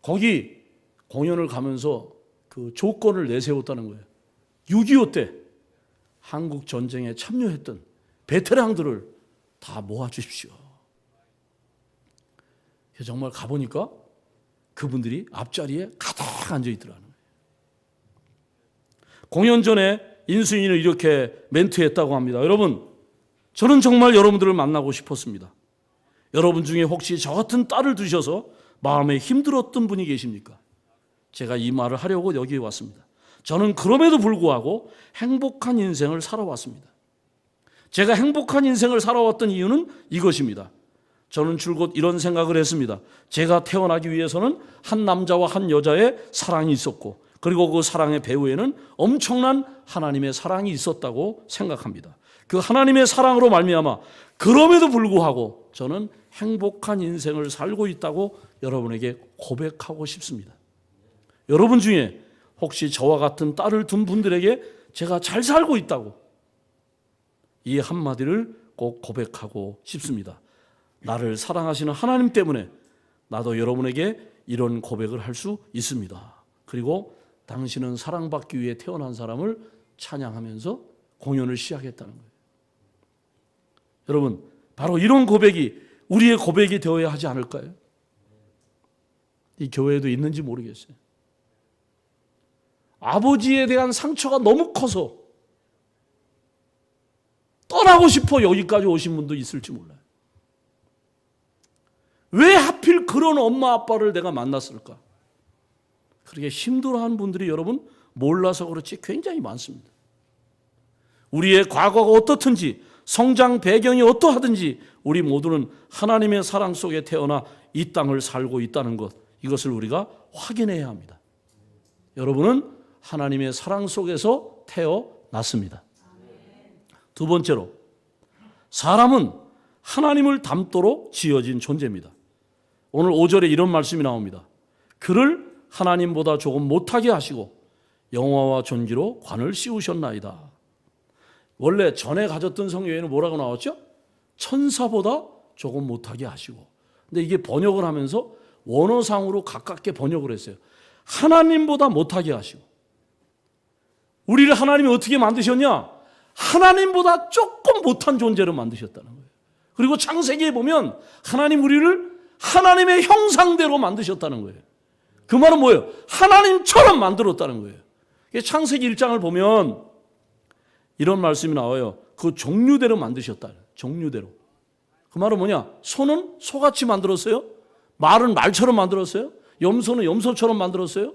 Speaker 1: 거기 공연을 가면서 그 조건을 내세웠다는 거예요. 6.25 때 한국 전쟁에 참여했던 베테랑들을 다 모아주십시오. 정말 가보니까 그분들이 앞자리에 가득 앉아있더라는 거예요. 공연 전에 인순이는 이렇게 멘트했다고 합니다. 여러분, 저는 정말 여러분들을 만나고 싶었습니다. 여러분 중에 혹시 저 같은 딸을 두셔서 마음에 힘들었던 분이 계십니까? 제가 이 말을 하려고 여기에 왔습니다. 저는 그럼에도 불구하고 행복한 인생을 살아왔습니다. 제가 행복한 인생을 살아왔던 이유는 이것입니다. 저는 줄곧 이런 생각을 했습니다. 제가 태어나기 위해서는 한 남자와 한 여자의 사랑이 있었고 그리고 그 사랑의 배후에는 엄청난 하나님의 사랑이 있었다고 생각합니다. 그 하나님의 사랑으로 말미암아 그럼에도 불구하고 저는 행복한 인생을 살고 있다고 여러분에게 고백하고 싶습니다. 여러분 중에 혹시 저와 같은 딸을 둔 분들에게 제가 잘 살고 있다고 이 한마디를 꼭 고백하고 싶습니다. 나를 사랑하시는 하나님 때문에 나도 여러분에게 이런 고백을 할 수 있습니다. 그리고 당신은 사랑받기 위해 태어난 사람을 찬양하면서 공연을 시작했다는 거예요. 여러분, 바로 이런 고백이 우리의 고백이 되어야 하지 않을까요? 이 교회에도 있는지 모르겠어요. 아버지에 대한 상처가 너무 커서 떠나고 싶어 여기까지 오신 분도 있을지 몰라요. 왜 하필 그런 엄마 아빠를 내가 만났을까? 그렇게 힘들어하는 분들이 여러분 몰라서 그렇지 굉장히 많습니다. 우리의 과거가 어떻든지 성장 배경이 어떠하든지 우리 모두는 하나님의 사랑 속에 태어나 이 땅을 살고 있다는 것, 이것을 우리가 확인해야 합니다. 여러분은 하나님의 사랑 속에서 태어났습니다. 두 번째로, 사람은 하나님을 닮도록 지어진 존재입니다. 오늘 5절에 이런 말씀이 나옵니다. 그를 하나님보다 조금 못하게 하시고 영화와 존귀로 관을 씌우셨나이다. 원래 전에 가졌던 성경에는 뭐라고 나왔죠? 천사보다 조금 못하게 하시고. 근데 이게 번역을 하면서 원어상으로 가깝게 번역을 했어요. 하나님보다 못하게 하시고. 우리를 하나님이 어떻게 만드셨냐? 하나님보다 조금 못한 존재로 만드셨다는 거예요. 그리고 창세기에 보면 하나님 우리를 하나님의 형상대로 만드셨다는 거예요. 그 말은 뭐예요? 하나님처럼 만들었다는 거예요. 창세기 1장을 보면 이런 말씀이 나와요. 그 종류대로 만드셨다. 종류대로. 그 말은 뭐냐? 소는 소같이 만들었어요? 말은 말처럼 만들었어요? 염소는 염소처럼 만들었어요?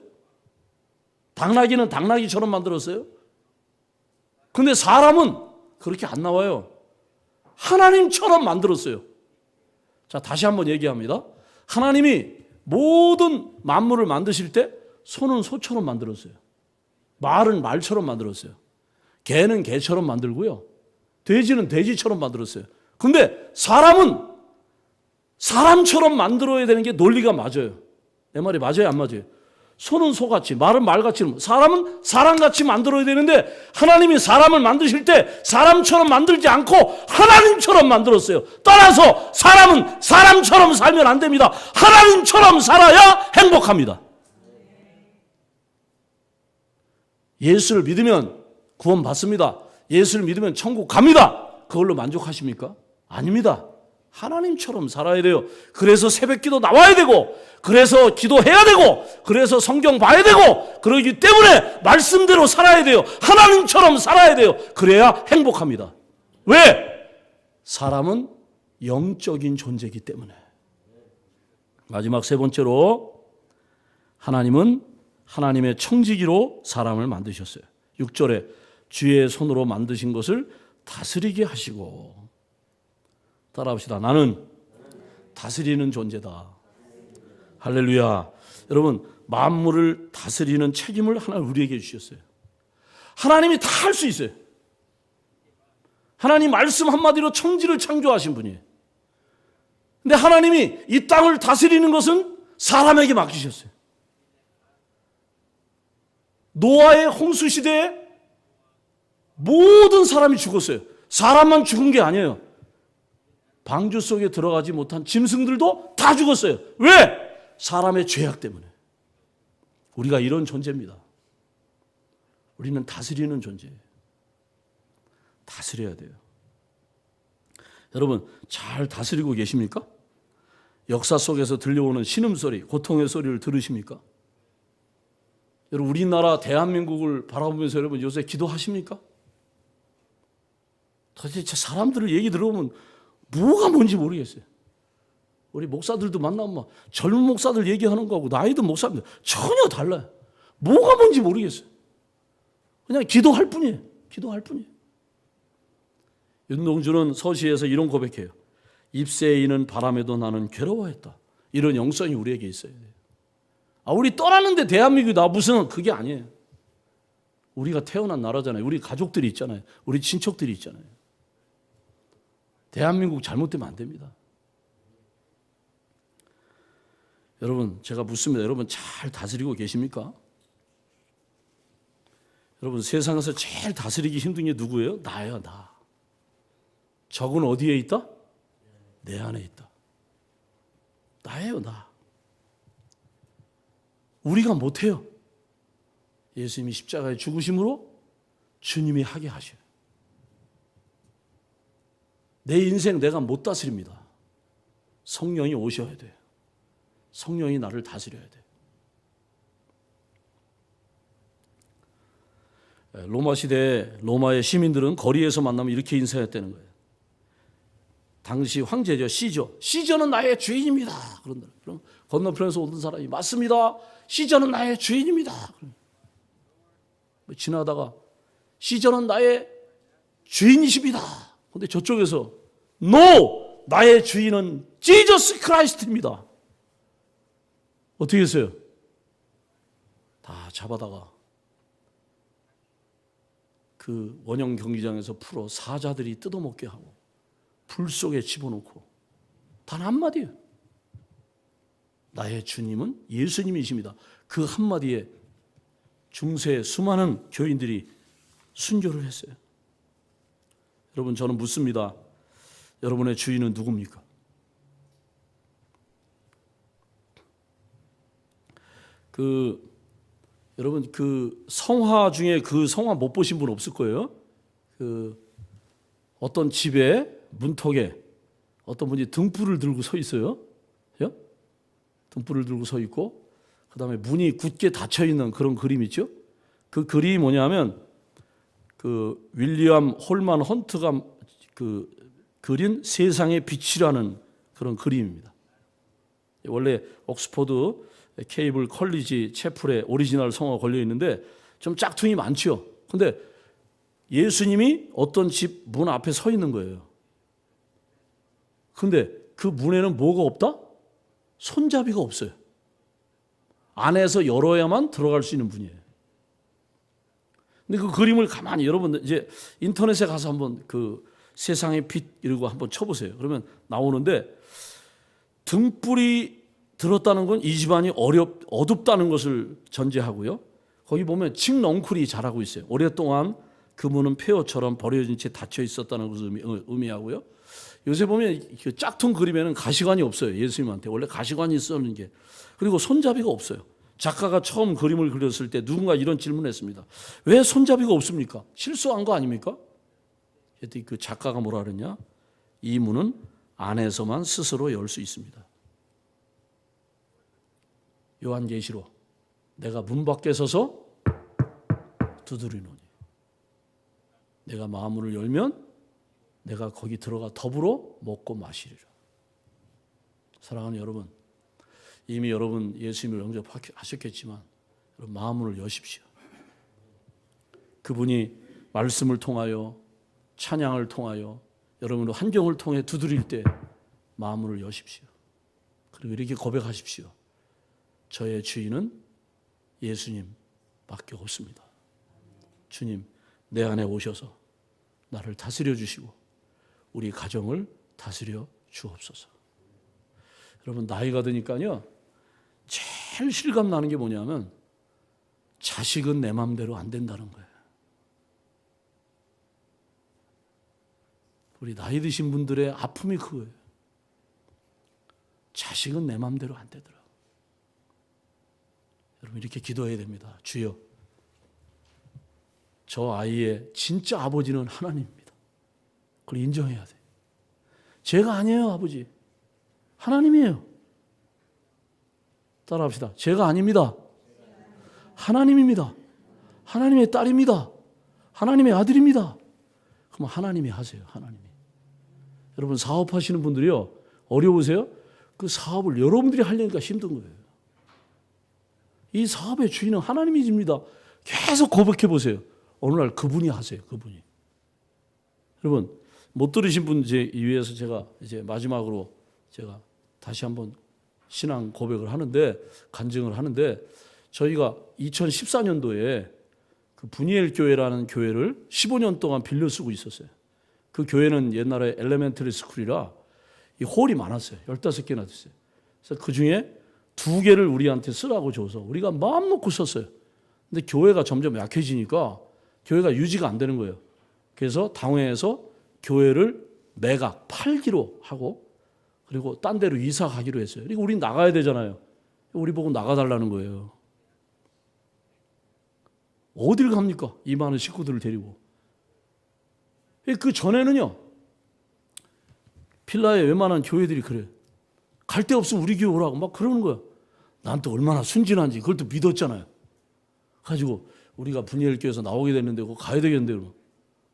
Speaker 1: 당나귀는 당나귀처럼 만들었어요? 근데 사람은 그렇게 안 나와요. 하나님처럼 만들었어요. 자, 다시 한번 얘기합니다. 하나님이 모든 만물을 만드실 때 소는 소처럼 만들었어요. 말은 말처럼 만들었어요. 개는 개처럼 만들고요. 돼지는 돼지처럼 만들었어요. 근데 사람은 사람처럼 만들어야 되는 게 논리가 맞아요. 내 말이 맞아요, 안 맞아요? 소는 소같이, 말은 말같이, 사람은 사람같이 만들어야 되는데 하나님이 사람을 만드실 때 사람처럼 만들지 않고 하나님처럼 만들었어요. 따라서 사람은 사람처럼 살면 안 됩니다. 하나님처럼 살아야 행복합니다. 예수를 믿으면 구원 받습니다. 예수를 믿으면 천국 갑니다. 그걸로 만족하십니까? 아닙니다. 하나님처럼 살아야 돼요. 그래서 새벽기도 나와야 되고, 그래서 기도해야 되고, 그래서 성경 봐야 되고, 그러기 때문에 말씀대로 살아야 돼요. 하나님처럼 살아야 돼요. 그래야 행복합니다. 왜? 사람은 영적인 존재이기 때문에. 마지막 세 번째로, 하나님은 하나님의 청지기로 사람을 만드셨어요. 6절에 주의 손으로 만드신 것을 다스리게 하시고. 따라합시다. 나는 다스리는 존재다. 할렐루야. 여러분, 만물을 다스리는 책임을 하나님 우리에게 주셨어요. 하나님이 다 할 수 있어요. 하나님 말씀 한마디로 청지를 창조하신 분이에요. 근데 하나님이 이 땅을 다스리는 것은 사람에게 맡기셨어요. 노아의 홍수 시대에 모든 사람이 죽었어요. 사람만 죽은 게 아니에요. 방주 속에 들어가지 못한 짐승들도 다 죽었어요. 왜? 사람의 죄악 때문에. 우리가 이런 존재입니다. 우리는 다스리는 존재예요. 다스려야 돼요. 여러분, 잘 다스리고 계십니까? 역사 속에서 들려오는 신음소리, 고통의 소리를 들으십니까? 여러분, 우리나라 대한민국을 바라보면서 여러분 요새 기도하십니까? 도대체 사람들을 얘기 들어보면 뭐가 뭔지 모르겠어요. 우리 목사들도 만나면 젊은 목사들 얘기하는 거하고 나이 든 목사들 전혀 달라요. 뭐가 뭔지 모르겠어요. 그냥 기도할 뿐이에요. 기도할 뿐이에요. 윤동주는 서시에서 이런 고백해요. 잎새에 이는 바람에도 나는 괴로워했다. 이런 영성이 우리에게 있어야 돼요. 우리 떠나는데 대한민국이다. 무슨 그게 아니에요. 우리가 태어난 나라잖아요. 우리 가족들이 있잖아요. 우리 친척들이 있잖아요. 대한민국 잘못되면 안 됩니다. 여러분, 제가 묻습니다. 여러분 잘 다스리고 계십니까? 여러분, 세상에서 제일 다스리기 힘든 게 누구예요? 나예요, 나. 적은 어디에 있다? 내 안에 있다. 나예요, 나. 우리가 못해요. 예수님이 십자가에 죽으심으로 주님이 하게 하셔요. 내 인생 내가 못 다스립니다. 성령이 오셔야 돼요. 성령이 나를 다스려야 돼요. 로마 시대 로마의 시민들은 거리에서 만나면 이렇게 인사했다는 거예요. 당시 황제죠. 시저는 나의 주인입니다. 그런다. 그럼 건너편에서 오는 사람이 맞습니다. 시저는 나의 주인입니다. 지나다가 시저는 나의 주인이십니다. 그런데 저쪽에서 NO! 나의 주인은 지저스 크라이스트입니다. 어떻게 했어요? 다 잡아다가 그 원형 경기장에서 풀어 사자들이 뜯어먹게 하고 불 속에 집어넣고 단 한마디예요. 나의 주님은 예수님이십니다. 그 한마디에 중세 수많은 교인들이 순교를 했어요. 여러분, 저는 묻습니다. 여러분의 주인은 누굽니까? 여러분 성화 중에 그 성화 못 보신 분 없을 거예요. 어떤 집에 문턱에 어떤 분이 등불을 들고 서 있어요. 등불을 들고 서 있고 그다음에 문이 굳게 닫혀 있는 그런 그림 있죠. 그 그림이 뭐냐면 윌리엄 홀만 헌트가 그린 세상의 빛이라는 그런 그림입니다. 원래 옥스퍼드 케이블 컬리지 채플에 오리지널 성화가 걸려 있는데 좀 짝퉁이 많죠. 근데 예수님이 어떤 집 문 앞에 서 있는 거예요. 근데 그 문에는 뭐가 없다? 손잡이가 없어요. 안에서 열어야만 들어갈 수 있는 분이에요. 근데 그 그림을 가만히 여러분 이제 인터넷에 가서 한번 그 세상의 빛 이러고 한번 쳐보세요. 그러면 나오는데 등불이 들었다는 건 이 집안이 어둡다는 것을 전제하고요. 거기 보면 칡넝쿨이 자라고 있어요. 오랫동안 그 문은 폐허처럼 버려진 채 닫혀 있었다는 것을 의미하고요. 요새 보면 그 짝퉁 그림에는 가시관이 없어요. 예수님한테 원래 가시관이 있었는 게. 그리고 손잡이가 없어요. 작가가 처음 그림을 그렸을 때 누군가 이런 질문을 했습니다. 왜 손잡이가 없습니까? 실수한 거 아닙니까? 그랬더니 그 작가가 뭐라 그랬냐? 이 문은 안에서만 스스로 열 수 있습니다. 요한계시록 내가 문 밖에 서서 두드리노니 내가 마음문을 열면 내가 거기 들어가 더불어 먹고 마시리라. 사랑하는 여러분, 이미 여러분 예수님을 영접하셨겠지만 여러분 마음문을 여십시오. 그분이 말씀을 통하여 찬양을 통하여 여러분의 환경을 통해 두드릴 때 마음문을 여십시오. 그리고 이렇게 고백하십시오. 저의 주인은 예수님밖에 없습니다. 주님, 내 안에 오셔서 나를 다스려 주시고 우리 가정을 다스려 주옵소서. 여러분 나이가 드니까요 제일 실감 나는 게 뭐냐면 자식은 내 마음대로 안 된다는 거예요. 우리 나이 드신 분들의 아픔이 그거예요. 자식은 내 마음대로 안 되더라. 여러분 이렇게 기도해야 됩니다. 주여, 저 아이의 진짜 아버지는 하나님입니다. 그걸 인정해야 돼요. 제가 아니에요, 아버지. 하나님이에요. 따라합시다. 제가 아닙니다. 하나님입니다. 하나님의 딸입니다. 하나님의 아들입니다. 그럼 하나님이 하세요. 하나님이. 여러분 사업하시는 분들이요 어려우세요? 그 사업을 여러분들이 하려니까 힘든 거예요. 이 사업의 주인은 하나님이십니다. 계속 고백해 보세요. 어느 날 그분이 하세요. 그분이. 여러분 못 들으신 분 위해서 제가 이제 마지막으로 제가 다시 한번 신앙 고백을 하는데, 간증을 하는데, 저희가 2014년도에 그 분이엘 교회라는 교회를 15년 동안 빌려 쓰고 있었어요. 그 교회는 옛날에 엘레멘터리 스쿨이라 이 홀이 많았어요. 15개나 됐어요. 그래서 그 중에 2개를 우리한테 쓰라고 줘서 우리가 마음 놓고 썼어요. 근데 교회가 점점 약해지니까 교회가 유지가 안 되는 거예요. 그래서 당회에서 교회를 매각, 팔기로 하고 그리고 딴 데로 이사 가기로 했어요. 그리고 우린 나가야 되잖아요. 우리 보고 나가달라는 거예요. 어딜 갑니까? 이 많은 식구들을 데리고. 그 전에는요, 필라에 웬만한 교회들이 그래. 갈 데 없으면 우리 교회 오라고 막 그러는 거야. 난 또 얼마나 순진한지 그걸 또 믿었잖아요. 가지고 우리가 분이엘 교회에서 나오게 됐는데 그거 가야 되겠는데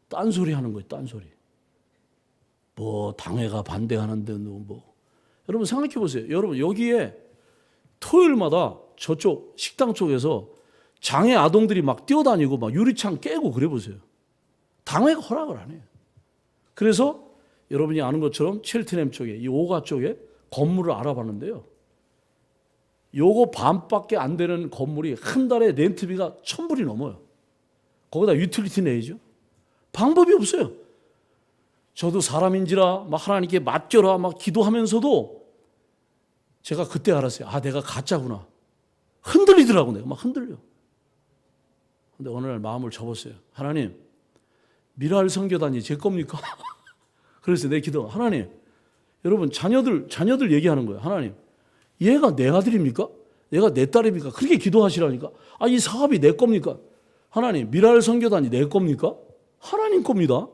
Speaker 1: 딴소리 하는 거예요. 딴소리. 뭐 당회가 반대하는데 뭐. 여러분 생각해 보세요. 여러분 여기에 토요일마다 저쪽 식당 쪽에서 장애 아동들이 막 뛰어다니고 막 유리창 깨고 그래 보세요. 당회가 허락을 안 해요. 그래서 여러분이 아는 것처럼 첼트넘 쪽에 이 오가 쪽에 건물을 알아봤는데요. 요거 반밖에 안 되는 건물이 한 달에 렌트비가 1,000불이 넘어요. 거기다 유틸리티 내야죠. 방법이 없어요. 저도 사람인지라 막 하나님께 맡겨라 막 기도하면서도 제가 그때 알았어요. 아, 내가 가짜구나. 흔들리더라고, 내가 막 흔들려. 근데 어느 날 마음을 접었어요. 하나님, 미랄 선교단이 제 겁니까? 그래서 내 기도, 하나님, 여러분 자녀들 얘기하는 거예요. 하나님, 얘가 내 아들입니까? 얘가 내 딸입니까? 그렇게 기도하시라니까. 아, 이 사업이 내 겁니까? 하나님, 미랄 선교단이 내 겁니까? 하나님 겁니다.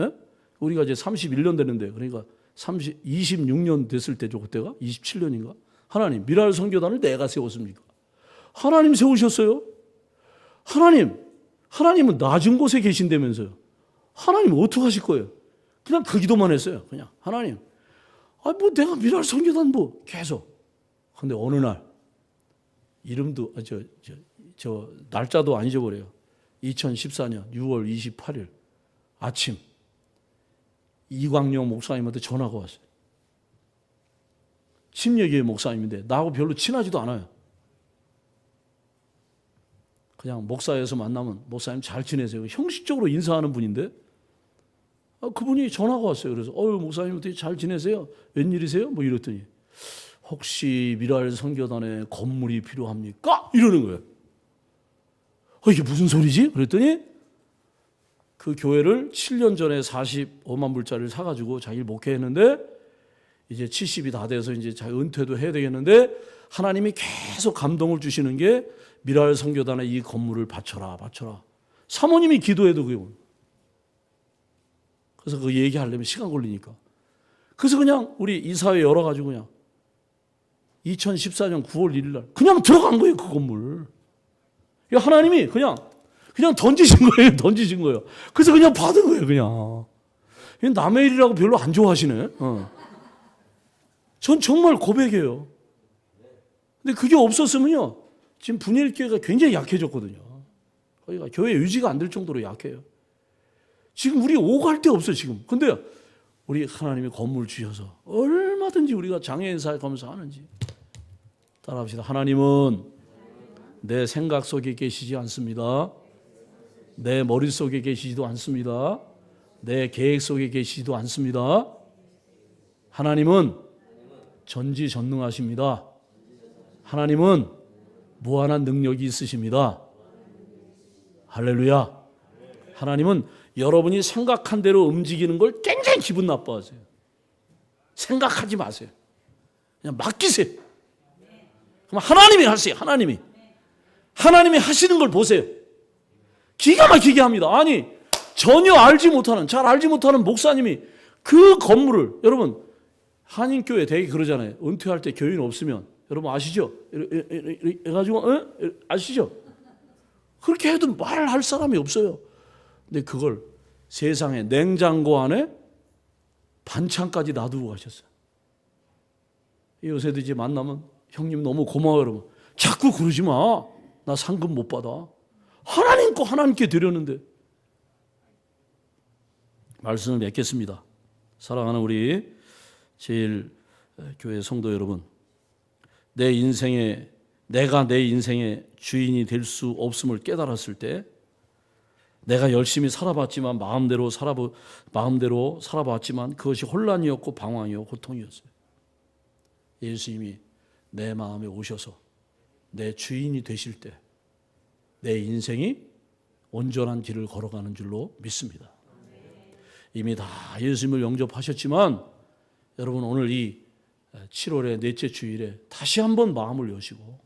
Speaker 1: 예? 우리가 이제 31년 됐는데, 그러니까 26년 됐을 때죠, 그때가? 27년인가? 하나님, 미랄 선교단을 내가 세웠습니까? 하나님 세우셨어요? 하나님은 낮은 곳에 계신다면서요. 하나님 어떻게 하실 거예요? 그냥 그 기도만 했어요. 그냥 하나님, 뭐 내가 미랄 선교단 뭐 계속. 근데 어느 날 이름도 저 날짜도 안 잊어버려요. 2014년 6월 28일 아침 이광용 목사님한테 전화가 왔어요. 침례교회 목사님인데 나하고 별로 친하지도 않아요. 그냥 목사에서 만나면 목사님 잘 지내세요. 형식적으로 인사하는 분인데 그분이 전화가 왔어요. 그래서 목사님 어떻게 잘 지내세요? 웬일이세요? 뭐 이랬더니 혹시 미랄 선교단에 건물이 필요합니까? 이러는 거예요. 이게 무슨 소리지? 그랬더니 그 교회를 7년 전에 45만 불짜리를 사가지고 자기를 목회했는데 이제 70이 다 돼서 이제 자기 은퇴도 해야 되겠는데 하나님이 계속 감동을 주시는 게 미랄 선교단에 이 건물을 바쳐라. 사모님이 기도해도 그게 그래서 그 얘기하려면 시간 걸리니까. 그래서 그냥 우리 이사회 열어가지고 그냥 2014년 9월 1일 날 그냥 들어간 거예요, 그 건물. 하나님이 그냥 던지신 거예요. 그래서 그냥 받은 거예요, 그냥. 남의 일이라고 별로 안 좋아하시네. 전 정말 고백해요. 근데 그게 없었으면요, 지금 분이엘 교회가 굉장히 약해졌거든요. 거기가 교회 유지가 안 될 정도로 약해요. 지금 우리 오갈 데 없어요, 지금. 근데 우리 하나님이 건물 주셔서 얼마든지 우리가 장애인 사회 가면서 하는지. 따라합시다. 하나님은 내 생각 속에 계시지 않습니다. 내 머릿속에 계시지도 않습니다. 내 계획 속에 계시지도 않습니다. 하나님은 전지전능하십니다. 하나님은 무한한 능력이 있으십니다. 할렐루야. 하나님은 여러분이 생각한 대로 움직이는 걸 굉장히 기분 나빠하세요. 생각하지 마세요. 그냥 맡기세요. 그럼 하나님이 하세요. 하나님이 하시는 걸 보세요. 기가 막히게 합니다. 아니, 전혀 잘 알지 못하는 목사님이 그 건물을, 여러분 한인교회 되게 그러잖아요. 은퇴할 때 교인 없으면, 여러분 아시죠? 해가지고 아시죠? 그렇게 해도 말할 사람이 없어요. 근데 그걸 세상에 냉장고 안에 반찬까지 놔두고 가셨어요. 요새도 이제 만나면 형님 너무 고마워요. 여러분 자꾸 그러지 마. 나 상금 못 받아. 하나님 거 하나님께 드렸는데. 말씀을 맺겠습니다. 사랑하는 우리 제일 교회 성도 여러분, 내가 내 인생의 주인이 될 수 없음을 깨달았을 때, 내가 열심히 살아봤지만 마음대로 살아봤지만 그것이 혼란이었고 방황이었고 고통이었어요. 예수님이 내 마음에 오셔서 내 주인이 되실 때 내 인생이 온전한 길을 걸어가는 줄로 믿습니다. 이미 다 예수님을 영접하셨지만 여러분, 오늘 이 7월의 넷째 주일에 다시 한번 마음을 여시고,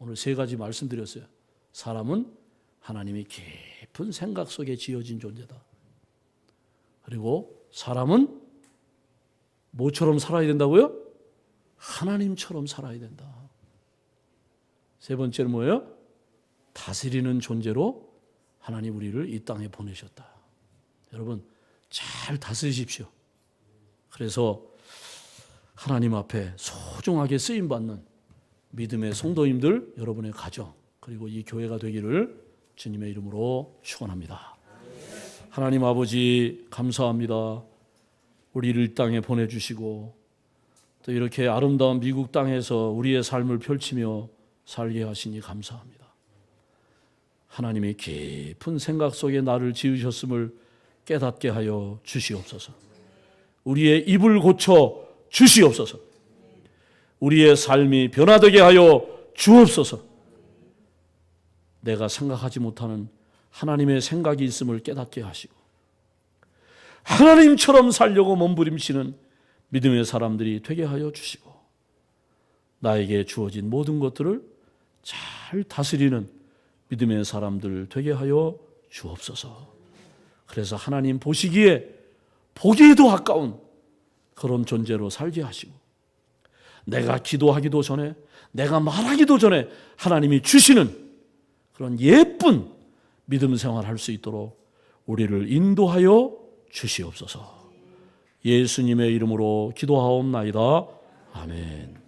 Speaker 1: 오늘 세 가지 말씀드렸어요. 사람은 하나님이 깊은 생각 속에 지어진 존재다. 그리고 사람은 뭐처럼 살아야 된다고요? 하나님처럼 살아야 된다. 세 번째는 뭐예요? 다스리는 존재로 하나님 우리를 이 땅에 보내셨다. 여러분, 잘 다스리십시오. 그래서 하나님 앞에 소중하게 쓰임받는 믿음의 성도님들, 여러분의 가정, 그리고 이 교회가 되기를 주님의 이름으로 축원합니다. 하나님 아버지, 감사합니다. 우리를 이 땅에 보내주시고 또 이렇게 아름다운 미국 땅에서 우리의 삶을 펼치며 살게 하시니 감사합니다. 하나님의 깊은 생각 속에 나를 지으셨음을 깨닫게 하여 주시옵소서. 우리의 입을 고쳐 주시옵소서. 우리의 삶이 변화되게 하여 주옵소서. 내가 생각하지 못하는 하나님의 생각이 있음을 깨닫게 하시고 하나님처럼 살려고 몸부림치는 믿음의 사람들이 되게 하여 주시고, 나에게 주어진 모든 것들을 잘 다스리는 믿음의 사람들 되게 하여 주옵소서. 그래서 하나님 보시기에 보기에도 아까운 그런 존재로 살게 하시고, 내가 기도하기도 전에, 내가 말하기도 전에 하나님이 주시는 그런 예쁜 믿음 생활할 수 있도록 우리를 인도하여 주시옵소서. 예수님의 이름으로 기도하옵나이다. 아멘.